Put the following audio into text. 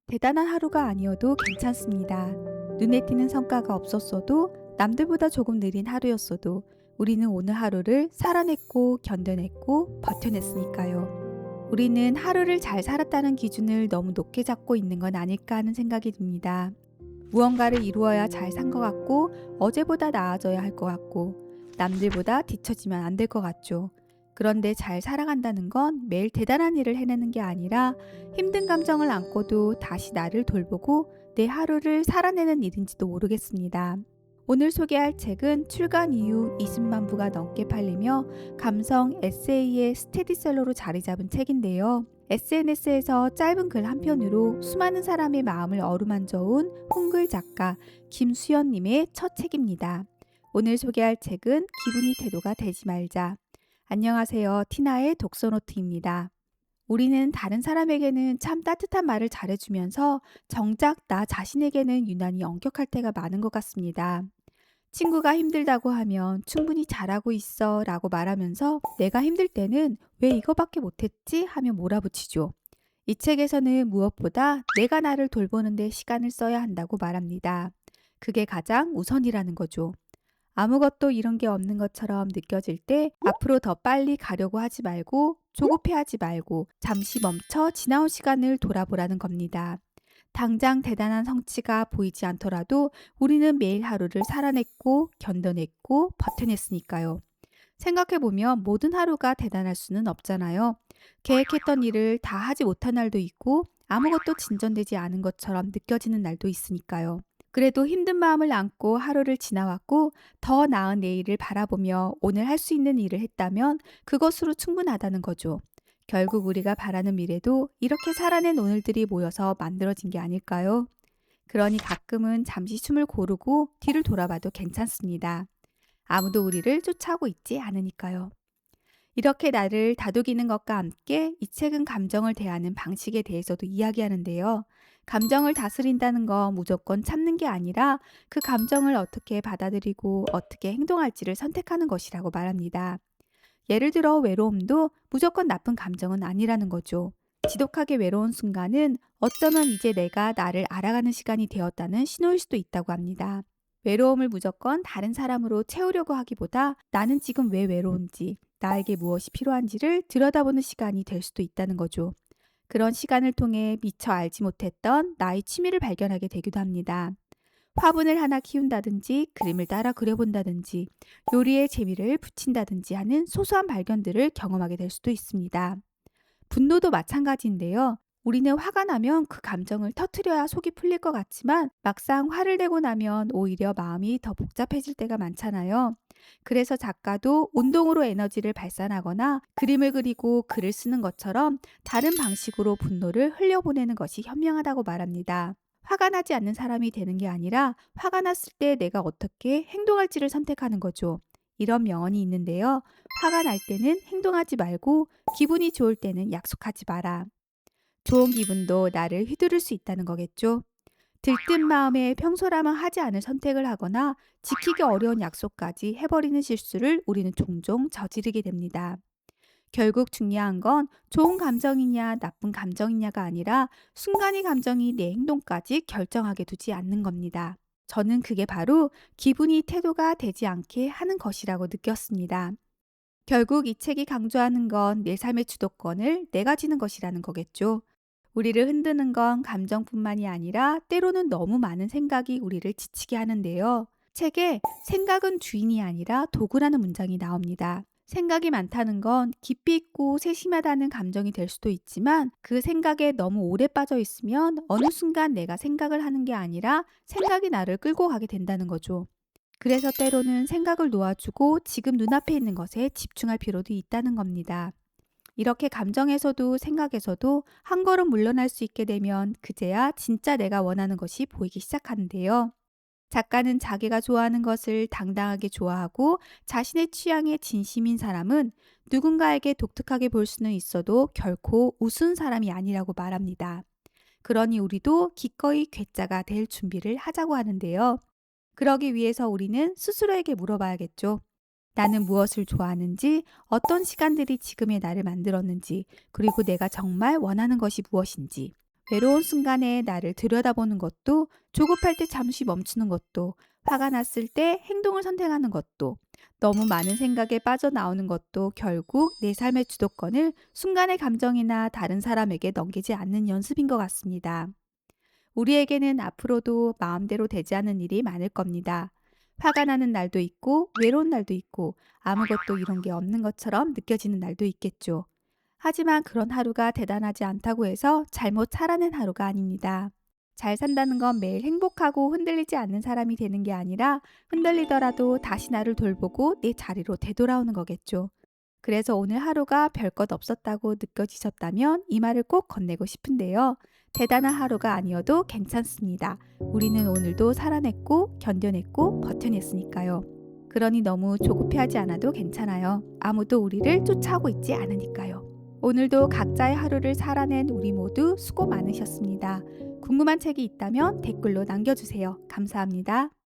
대단한 하루가 아니어도 괜찮습니다. 눈에 띄는 성과가 없었어도 남들보다 조금 느린 하루였어도 우리는 오늘 하루를 살아냈고 견뎌냈고 버텨냈으니까요. 우리는 하루를 잘 살았다는 기준을 너무 높게 잡고 있는 건 아닐까 하는 생각이 듭니다. 무언가를 이루어야 잘 산 것 같고 어제보다 나아져야 할 것 같고 남들보다 뒤처지면 안 될 것 같죠. 그런데 잘 살아간다는 건 매일 대단한 일을 해내는 게 아니라 힘든 감정을 안고도 다시 나를 돌보고 내 하루를 살아내는 일인지도 모르겠습니다. 오늘 소개할 책은 출간 이후 20만 부가 넘게 팔리며 감성 에세이의 스테디셀러로 자리 잡은 책인데요. SNS에서 짧은 글 한 편으로 수많은 사람의 마음을 어루만져온 홍글 작가 김수연님의 첫 책입니다. 오늘 소개할 책은 기분이 태도가 되지 말자. 안녕하세요. 티나의 독서노트입니다. 우리는 다른 사람에게는 참 따뜻한 말을 잘해주면서 정작 나 자신에게는 유난히 엄격할 때가 많은 것 같습니다. 친구가 힘들다고 하면 충분히 잘하고 있어 라고 말하면서 내가 힘들 때는 왜 이거밖에 못했지 하며 몰아붙이죠. 이 책에서는 무엇보다 내가 나를 돌보는데 시간을 써야 한다고 말합니다. 그게 가장 우선이라는 거죠. 아무것도 이런 게 없는 것처럼 느껴질 때 앞으로 더 빨리 가려고 하지 말고 조급해하지 말고 잠시 멈춰 지나온 시간을 돌아보라는 겁니다. 당장 대단한 성취가 보이지 않더라도 우리는 매일 하루를 살아냈고 견뎌냈고 버텨냈으니까요. 생각해보면 모든 하루가 대단할 수는 없잖아요. 계획했던 일을 다 하지 못한 날도 있고 아무것도 진전되지 않은 것처럼 느껴지는 날도 있으니까요. 그래도 힘든 마음을 안고 하루를 지나왔고 더 나은 내일을 바라보며 오늘 할 수 있는 일을 했다면 그것으로 충분하다는 거죠. 결국 우리가 바라는 미래도 이렇게 살아낸 오늘들이 모여서 만들어진 게 아닐까요? 그러니 가끔은 잠시 숨을 고르고 뒤를 돌아봐도 괜찮습니다. 아무도 우리를 쫓아오고 있지 않으니까요. 이렇게 나를 다독이는 것과 함께 이 책은 감정을 대하는 방식에 대해서도 이야기하는데요. 감정을 다스린다는 건 무조건 참는 게 아니라 그 감정을 어떻게 받아들이고 어떻게 행동할지를 선택하는 것이라고 말합니다. 예를 들어 외로움도 무조건 나쁜 감정은 아니라는 거죠. 지독하게 외로운 순간은 어쩌면 이제 내가 나를 알아가는 시간이 되었다는 신호일 수도 있다고 합니다. 외로움을 무조건 다른 사람으로 채우려고 하기보다 나는 지금 왜 외로운지, 나에게 무엇이 필요한지를 들여다보는 시간이 될 수도 있다는 거죠. 그런 시간을 통해 미처 알지 못했던 나의 취미를 발견하게 되기도 합니다. 화분을 하나 키운다든지 그림을 따라 그려본다든지 요리에 재미를 붙인다든지 하는 소소한 발견들을 경험하게 될 수도 있습니다. 분노도 마찬가지인데요. 우리는 화가 나면 그 감정을 터트려야 속이 풀릴 것 같지만 막상 화를 내고 나면 오히려 마음이 더 복잡해질 때가 많잖아요. 그래서 작가도 운동으로 에너지를 발산하거나 그림을 그리고 글을 쓰는 것처럼 다른 방식으로 분노를 흘려보내는 것이 현명하다고 말합니다. 화가 나지 않는 사람이 되는 게 아니라 화가 났을 때 내가 어떻게 행동할지를 선택하는 거죠. 이런 명언이 있는데요. 화가 날 때는 행동하지 말고 기분이 좋을 때는 약속하지 마라. 좋은 기분도 나를 휘두를 수 있다는 거겠죠. 들뜬 마음에 평소라면 하지 않을 선택을 하거나 지키기 어려운 약속까지 해버리는 실수를 우리는 종종 저지르게 됩니다. 결국 중요한 건 좋은 감정이냐 나쁜 감정이냐가 아니라 순간의 감정이 내 행동까지 결정하게 두지 않는 겁니다. 저는 그게 바로 기분이 태도가 되지 않게 하는 것이라고 느꼈습니다. 결국 이 책이 강조하는 건 내 삶의 주도권을 내가 지는 것이라는 거겠죠. 우리를 흔드는 건 감정뿐만이 아니라 때로는 너무 많은 생각이 우리를 지치게 하는데요. 책에 생각은 주인이 아니라 도구라는 문장이 나옵니다. 생각이 많다는 건 깊이 있고 세심하다는 감정이 될 수도 있지만 그 생각에 너무 오래 빠져 있으면 어느 순간 내가 생각을 하는 게 아니라 생각이 나를 끌고 가게 된다는 거죠. 그래서 때로는 생각을 놓아주고 지금 눈앞에 있는 것에 집중할 필요도 있다는 겁니다. 이렇게 감정에서도 생각에서도 한 걸음 물러날 수 있게 되면 그제야 진짜 내가 원하는 것이 보이기 시작하는데요. 작가는 자기가 좋아하는 것을 당당하게 좋아하고 자신의 취향에 진심인 사람은 누군가에게 독특하게 볼 수는 있어도 결코 우스운 사람이 아니라고 말합니다. 그러니 우리도 기꺼이 괴짜가 될 준비를 하자고 하는데요. 그러기 위해서 우리는 스스로에게 물어봐야겠죠. 나는 무엇을 좋아하는지, 어떤 시간들이 지금의 나를 만들었는지, 그리고 내가 정말 원하는 것이 무엇인지, 외로운 순간에 나를 들여다보는 것도, 조급할 때 잠시 멈추는 것도, 화가 났을 때 행동을 선택하는 것도, 너무 많은 생각에 빠져나오는 것도 결국 내 삶의 주도권을 순간의 감정이나 다른 사람에게 넘기지 않는 연습인 것 같습니다. 우리에게는 앞으로도 마음대로 되지 않는 일이 많을 겁니다. 화가 나는 날도 있고, 외로운 날도 있고, 아무것도 이런 게 없는 것처럼 느껴지는 날도 있겠죠. 하지만 그런 하루가 대단하지 않다고 해서 잘못 살아낸 하루가 아닙니다. 잘 산다는 건 매일 행복하고 흔들리지 않는 사람이 되는 게 아니라, 흔들리더라도 다시 나를 돌보고 내 자리로 되돌아오는 거겠죠. 그래서 오늘 하루가 별것 없었다고 느껴지셨다면 이 말을 꼭 건네고 싶은데요. 대단한 하루가 아니어도 괜찮습니다. 우리는 오늘도 살아냈고 견뎌냈고 버텨냈으니까요. 그러니 너무 조급해하지 않아도 괜찮아요. 아무도 우리를 쫓아오고 있지 않으니까요. 오늘도 각자의 하루를 살아낸 우리 모두 수고 많으셨습니다. 궁금한 책이 있다면 댓글로 남겨주세요. 감사합니다.